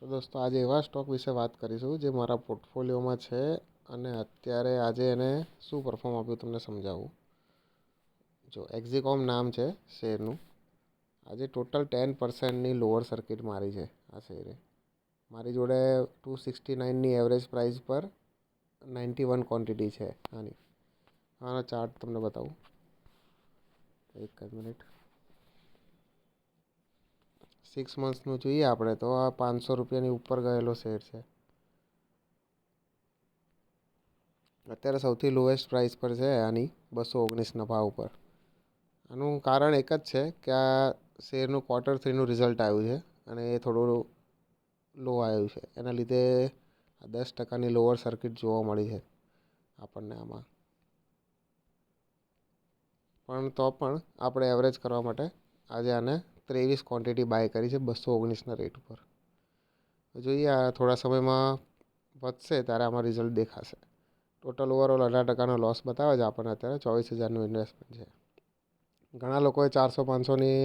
તો દોસ્તો આજે એવા સ્ટોક વિશે વાત કરીશું જે મારા પોર્ટફોલિયોમાં છે અને અત્યારે આજે એને શું પરફોર્મ આપ્યું તમને સમજાવું. જો એક્ઝિકોમ નામ છે શેરનું. આજે ટોટલ 10%ની લોઅર સર્કિટ મારી છે આ શેરે. મારી જોડે 269ની એવરેજ પ્રાઇસ પર 91 ક્વોન્ટિટી છે આની. આનો ચાર્ટ તમને બતાવું એક જ મિનિટ. 6 મંથ્સનું જોઈએ આપણે તો આ 500 રૂપિયાની ઉપર ગયેલો શેર છે. અત્યારે સૌથી લોએસ્ટ પ્રાઇસ પર છે આની 219ના ભાવ પર. આનું કારણ એક જ છે કે આ શેરનું Q3નું રિઝલ્ટ આવ્યું છે અને એ થોડું લો આવ્યું છે. એના લીધે 10%ની લોઅર સર્કિટ જોવા મળી છે આપણને આમાં. પણ તો પણ આપણે એવરેજ કરવા માટે આજે આને 23 ક્વોન્ટિટી બાય કરી છે 219ના રેટ ઉપર. જોઈએ આ થોડા સમયમાં વધશે ત્યારે આમાં રિઝલ્ટ દેખાશે. ટોટલ ઓવરઓલ 18%નો લોસ બતાવે છે આપણને. અત્યારે 24,000નું ઇન્વેસ્ટમેન્ટ છે. ઘણા લોકોએ 400-500ની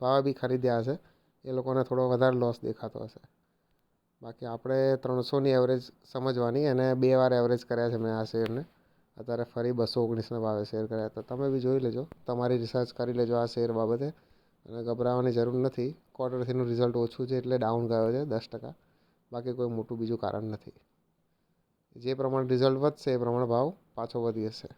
ભાવે બી ખરીદ્યા હશે. એ લોકોને થોડો વધારે લોસ દેખાતો હશે. બાકી આપણે 300ની એવરેજ સમજવાની અને 2 વાર એવરેજ કર્યા છે મેં આ શેરને. અત્યારે ફરી 219ના ભાવે શેર કર્યા. તો તમે બી જોઈ લેજો, તમારી રિસર્ચ કરી લેજો આ શેર બાબતે. અને ગભરાવાની જરૂર નથી. Q3નું રિઝલ્ટ ઓછું છે એટલે ડાઉન ગયો છે 10%. બાકી કોઈ મોટું બીજું કારણ નથી. જે પ્રમાણે રિઝલ્ટ વધશે એ પ્રમાણે ભાવ પાછો વધી જશે.